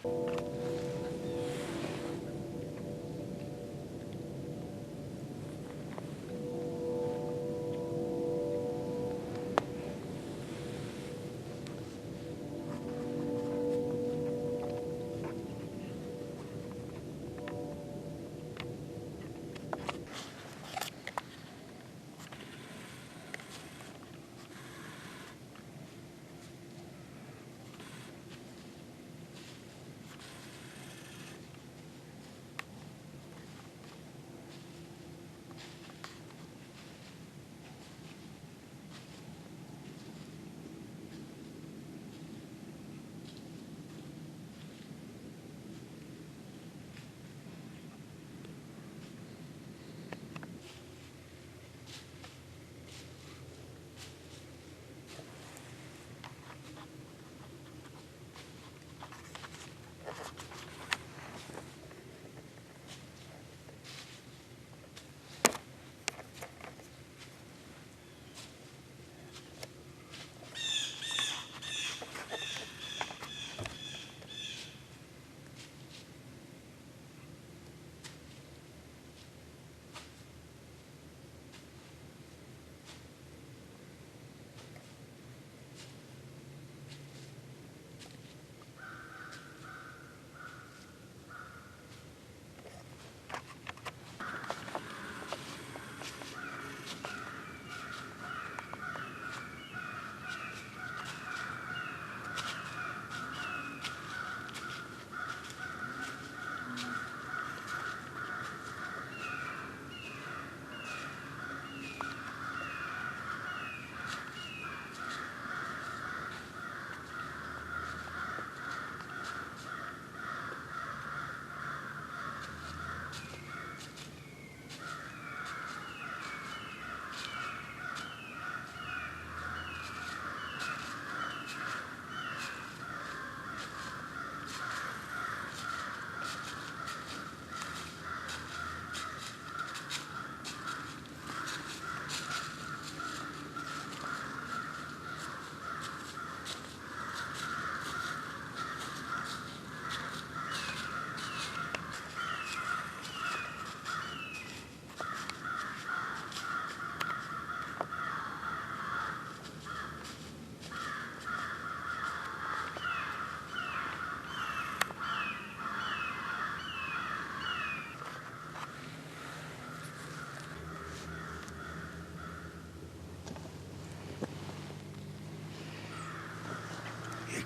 You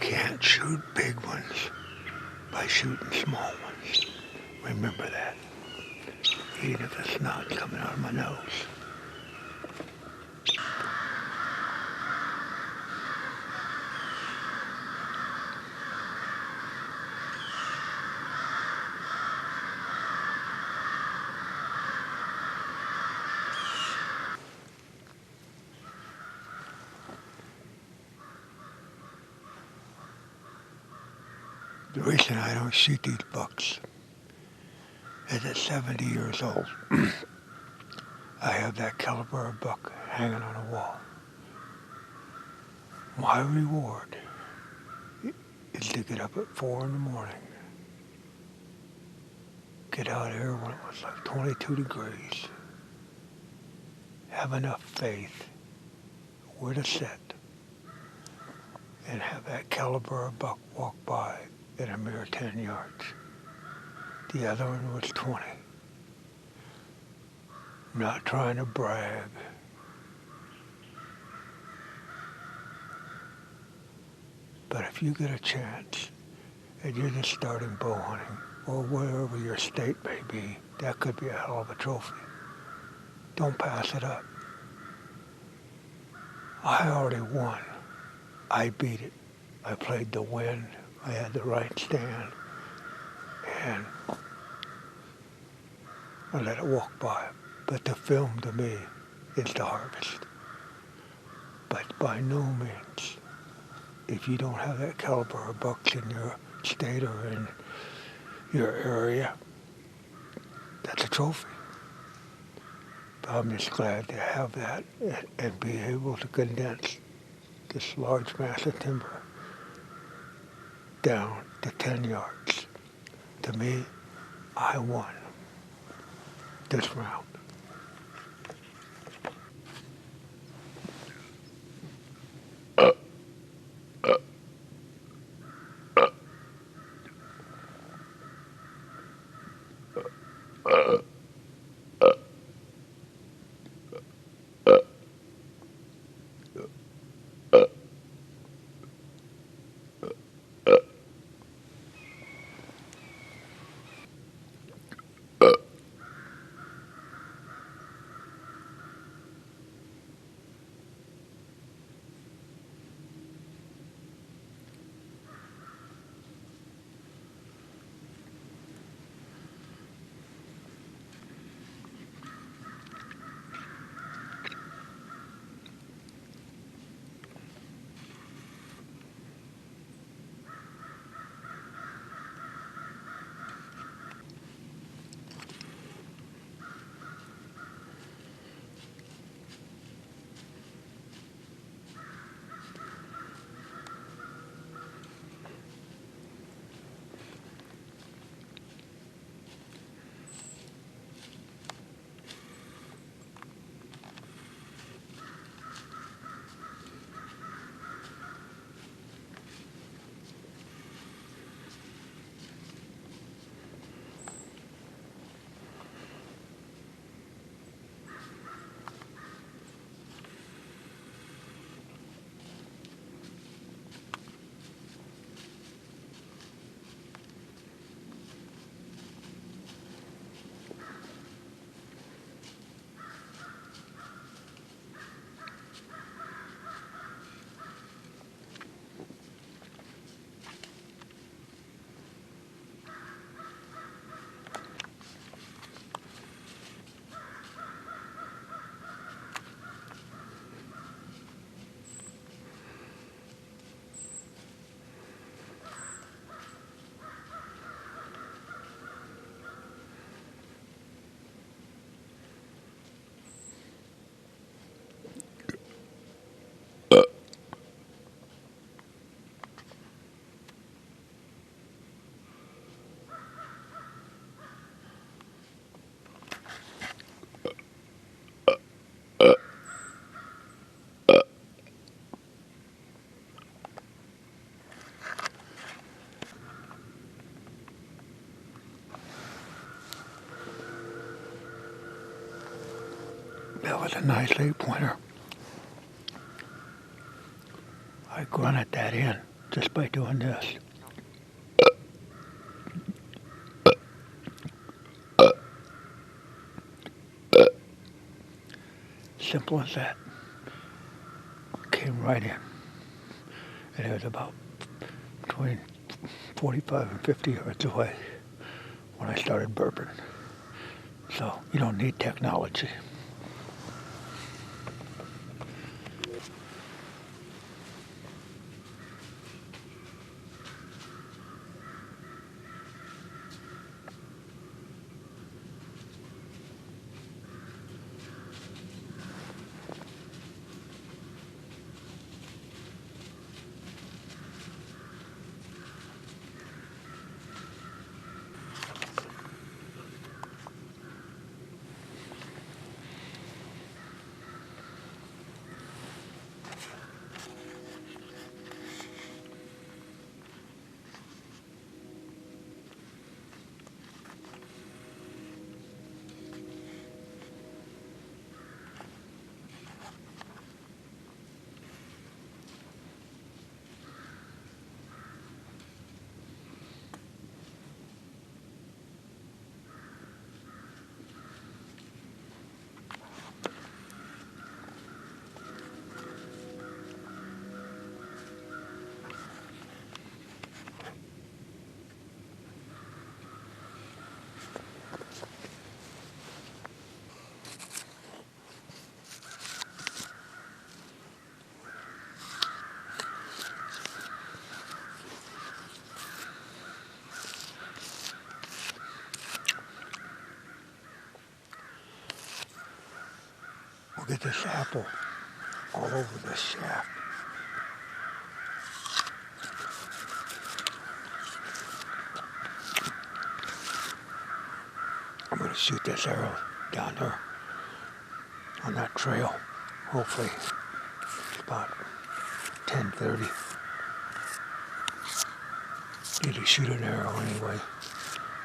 can't shoot big ones by shooting small ones. Remember that. Even if it's not coming out of my nose. The reason I don't shoot these bucks is at 70 years old, I have that caliber of buck hanging on a wall. My reward is to get up at 4 in the morning, get out here when it was like 22 degrees, have enough faith where to sit, and have that caliber of buck walk by in a mere 10 yards. The other one was 20. I'm not trying to brag. But if you get a chance and you're just starting bow hunting, or wherever your state may be, that could be a hell of a trophy. Don't pass it up. I already won. I beat it. I played the wind. I had the right stand. And I let it walk by. But the film to me is the harvest. But by no means, if you don't have that caliber of bucks in your state or in your area, that's a trophy. But I'm just glad to have that and be able to condense this large mass of timber down to 10 yards. To me, I won this round. That was a nice 8-pointer. I grunted that in just by doing this. Simple as that. Came right in. And it was about between 45 and 50 yards away when I started burping. So you don't need technology. We'll get this apple all over the shaft. to shoot this arrow down there on that trail. Hopefully it's about 10:30. Need to shoot an arrow anyway.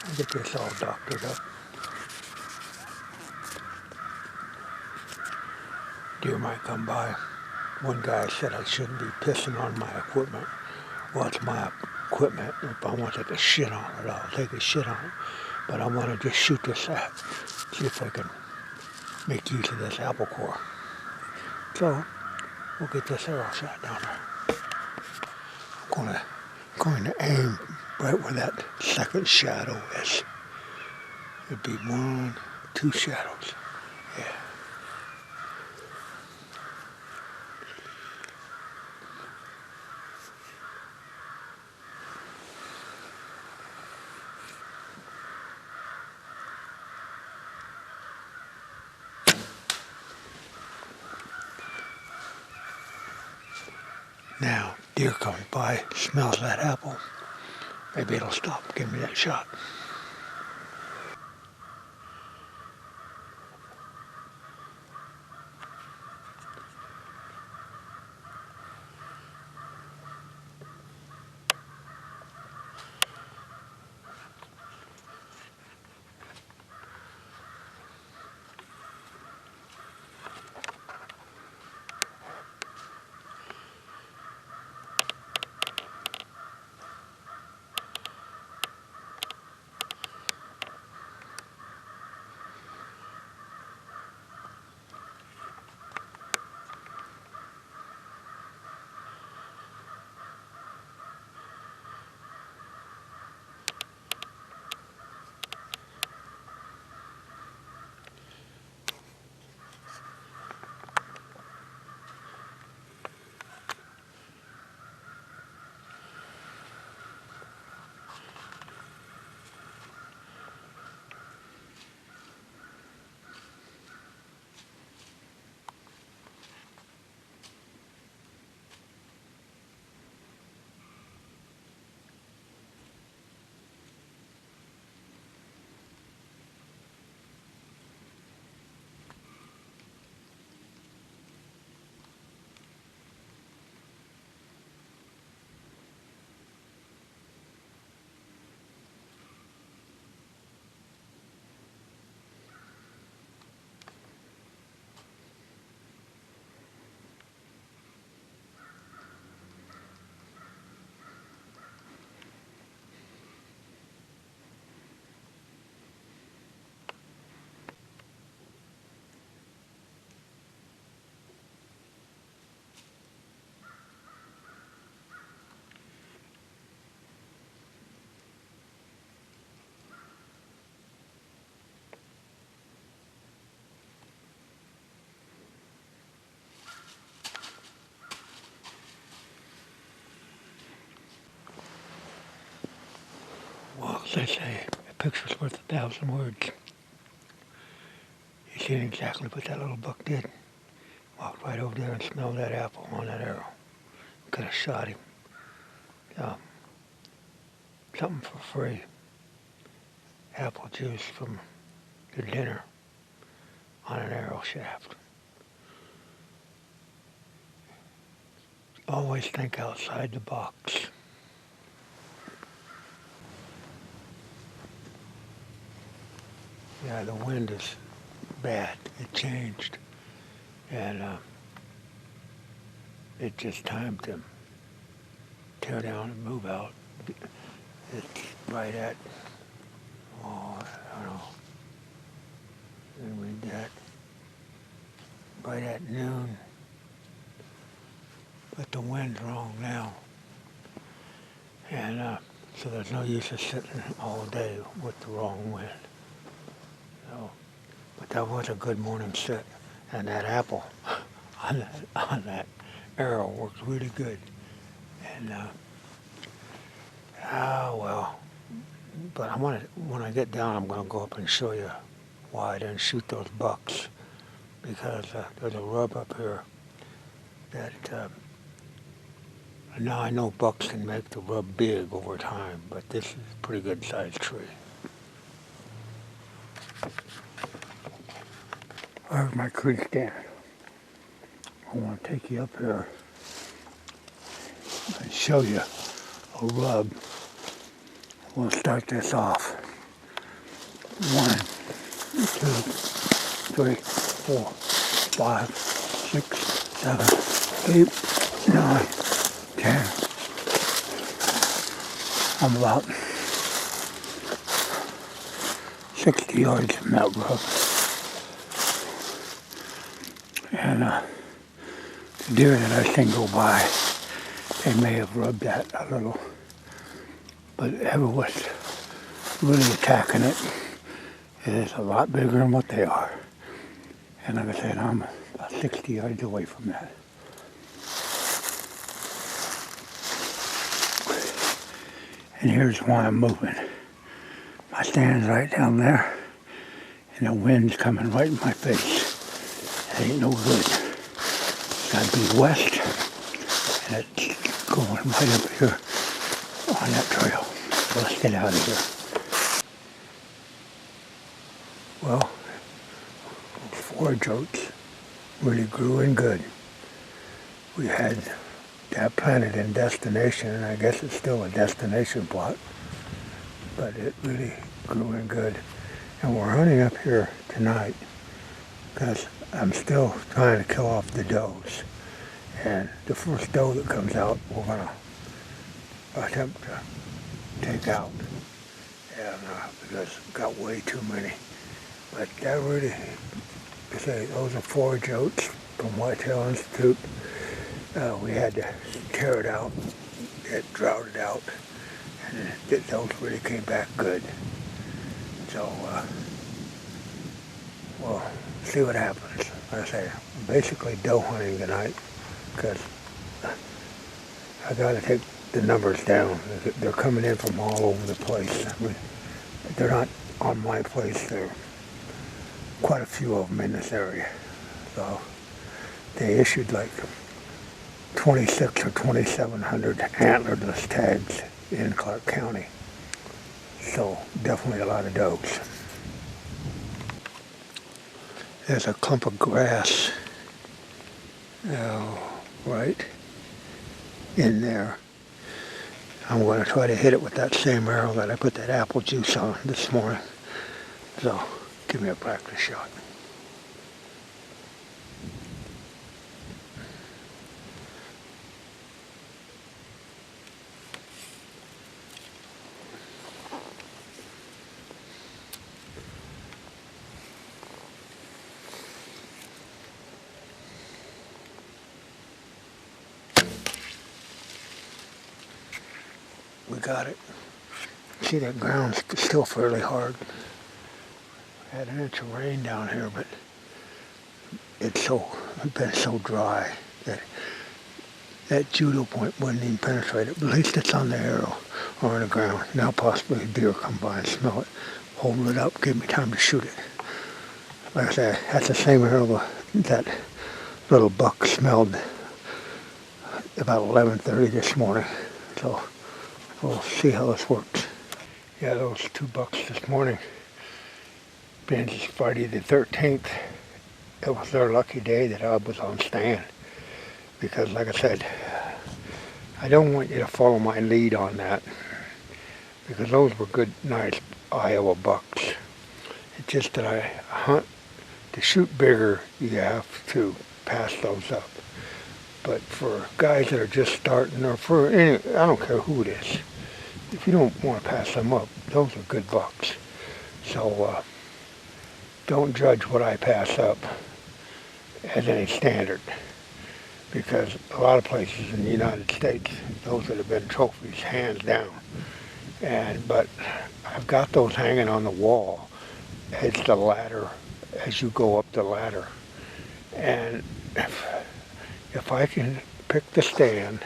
I'll get this all doctored up. Deer might come by. One guy said I shouldn't be pissing on my equipment. Well, it's my equipment. If I wanted to shit on it, I'll take a shit on it. But I want to just shoot this at, see if I can make use of this apple core. So we'll get this arrow shot down there. I'm going to aim right where that second shadow is. It'd be 1, 2 shadows. Yeah. Now, deer comes by, smells that apple. Maybe it'll stop and give me that shot. Well, as they say, a picture's worth 1,000 words. You seen exactly what that little buck did. Walked right over there and smelled that apple on that arrow. Could have shot him. Something for free. Apple juice from the dinner on an arrow shaft. Always think outside the box. Yeah, the wind is bad. It changed. And it's just time to tear down and move out. It's right at, I don't know, let me read that, right at noon. But the wind's wrong now. And so there's no use of sitting all day with the wrong wind. So, but that was a good morning sit. And that apple on that arrow worked really good. And well, but when I get down, I'm going to go up and show you why I didn't shoot those bucks, because there's a rub up here that now I know bucks can make the rub big over time, but this is a pretty good sized tree. There's my creek stand. I want to take you up here and show you a rub. We'll start this off. 1, 2, 3, 4, 5, 6, 7, 8, 9, 10. I'm about 60 yards from that rub. And the deer that I seen go by, they may have rubbed that a little. But whoever was really attacking it, it is a lot bigger than what they are. And like I said, I'm about 60 yards away from that. And here's why I'm moving. My stand's right down there, and the wind's coming right in my face. That ain't no good. It's got to be west, and it's going right up here on that trail. So let's get out of here. Well, forage oats really grew in good. We had that planted in destination, and I guess it's still a destination plot, but it really grew in good. And we're hunting up here tonight because I'm still trying to kill off the does. And the first doe that comes out, we're going to attempt to take out, and because I've got way too many. But that really, those are forage oats from Whitetail Institute. We had to tear it out, get droughted out, and those really came back good. So we'll see what happens. Like I say, I'm basically doe hunting tonight because I got to take the numbers down. They're coming in from all over the place. I mean, they're not on my place. There are quite a few of them in this area. So they issued like 26 or 2,700 antlerless tags in Clark County. So definitely a lot of does. There's a clump of grass right in there. I'm going to try to hit it with that same arrow that I put that apple juice on this morning. So give me a practice shot. We got it. See, that ground's still fairly hard. Had an inch of rain down here, but it's been so dry that that judo point wouldn't even penetrate it. But at least it's on the arrow or on the ground. Now possibly a deer come by and smell it, hold it up, give me time to shoot it. Like I said, that's the same arrow that little buck smelled about 11:30 this morning. So we'll see how this works. Yeah, those 2 bucks this morning, being it's Friday the 13th, it was their lucky day that I was on stand. Because like I said, I don't want you to follow my lead on that. Because those were good, nice Iowa bucks. It's just that I hunt, to shoot bigger, you have to pass those up. But for guys that are just starting, or for any, I don't care who it is, if you don't want to pass them up, those are good bucks. So don't judge what I pass up as any standard, because a lot of places in the United States, those that have been trophies, hands down. But I've got those hanging on the wall as the ladder, as you go up the ladder. And if I can pick the stand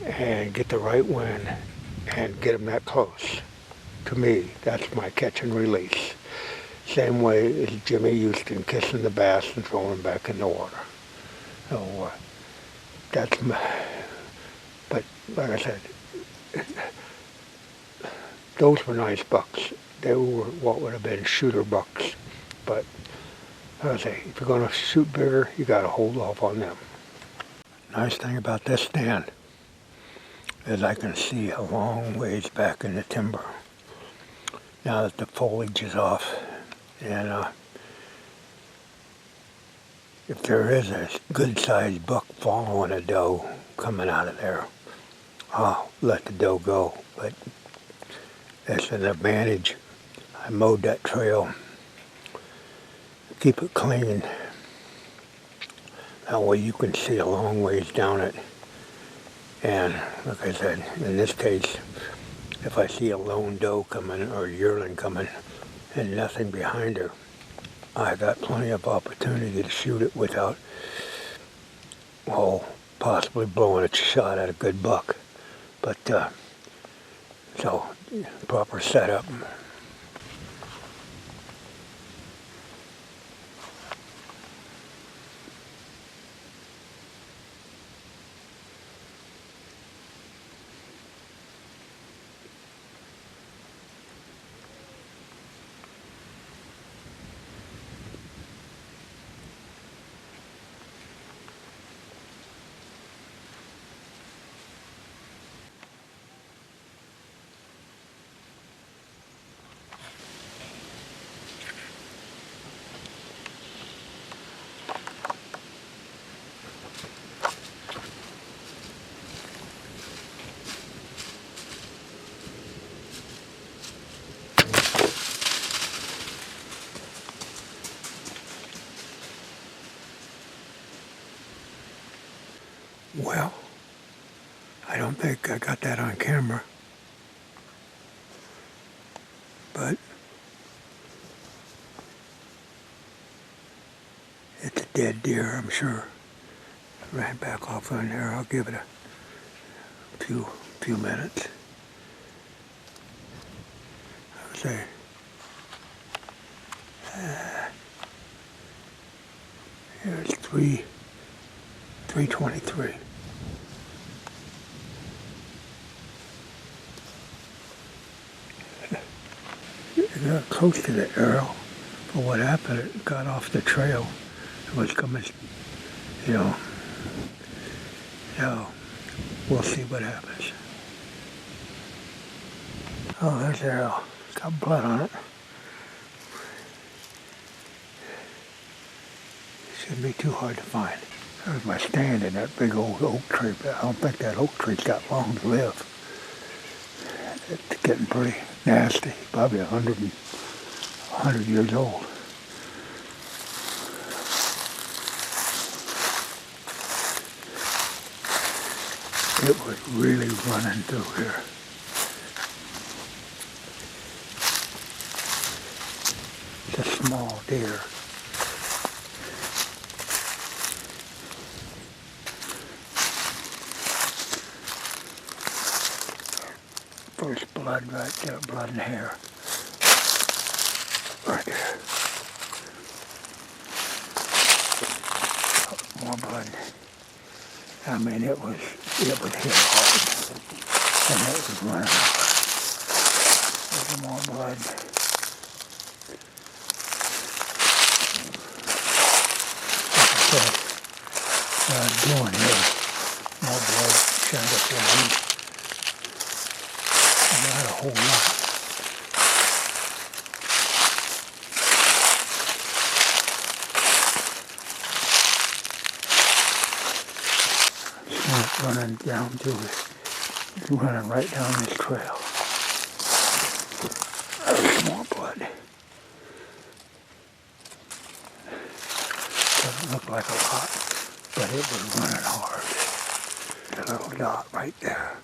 and get the right wind and get them that close, to me, that's my catch and release. Same way as Jimmy Houston kissing the bass and throwing them back in the water. So that's my, but like I said, those were nice bucks. They were what would have been shooter bucks. But I would say, if you're going to shoot bigger, you got to hold off on them. Nice thing about this stand is I can see a long ways back in the timber now that the foliage is off. And if there is a good-sized buck following a doe coming out of there, I'll let the doe go. But that's an advantage. I mowed that trail, keep it clean. That way you can see a long ways down it. And like I said, in this case, if I see a lone doe coming or a yearling coming and nothing behind her, I got plenty of opportunity to shoot it without, well, possibly blowing a shot at a good buck. But, so, proper setup. Well, I don't think I got that on camera, but it's a dead deer, I'm sure. Ran back off on there. I'll give it a few minutes. I would say here's 3:23. It got close to the arrow, but what happened, it got off the trail. It was coming, so we'll see what happens. Oh, there's the arrow. It's got blood on it. Shouldn't be too hard to find. There's my stand in that big old oak tree, but I don't think that oak tree's got long to live. It's getting pretty nasty, probably 100 years old. It was really running through here. It's a small deer. First blood right there, blood and hair. Right there. More blood. I mean, it was hit hard. And it was running over. There's more blood. Like I said, what I'm doing here, more blood shined up on me. Not a whole lot. It's not running down to it. It's running right down this trail. There's more blood. Doesn't look like a lot, but it was running hard. A little dot right there.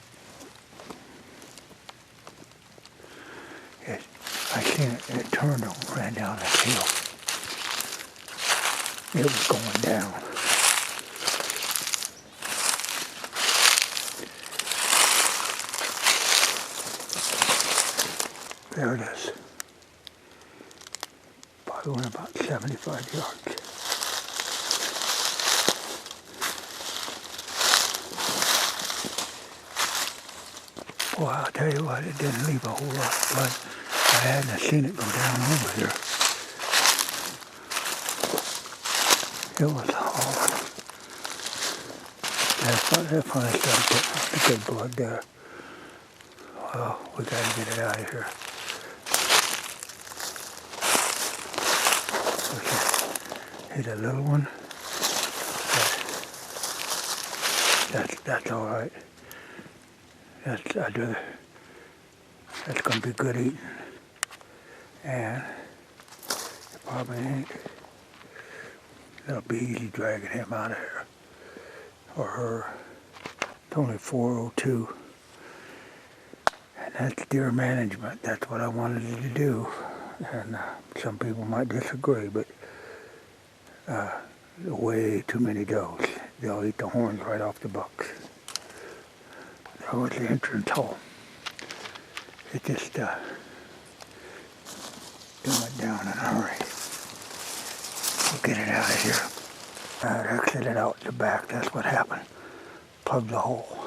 I seen it, and it turned and ran down that hill. It was going down. There it is. Probably went about 75 yards. Well, I'll tell you what, it didn't leave a whole lot of blood. I hadn't seen it go down over here. It was hard. That finally started getting the good blood there. Well, we gotta get it out of here. Okay. Hit a little one. That's all right. That's gonna be good eating. And it probably ain't. It'll be easy dragging him out of here. Or her. It's only 4:02. And that's deer management. That's what I wanted to do. And some people might disagree, but way too many does. They'll eat the horns right off the bucks. That was the entrance hole. It just went down in a hurry. We'll get it out of here. Exit it out the back. That's what happened. Plug the hole.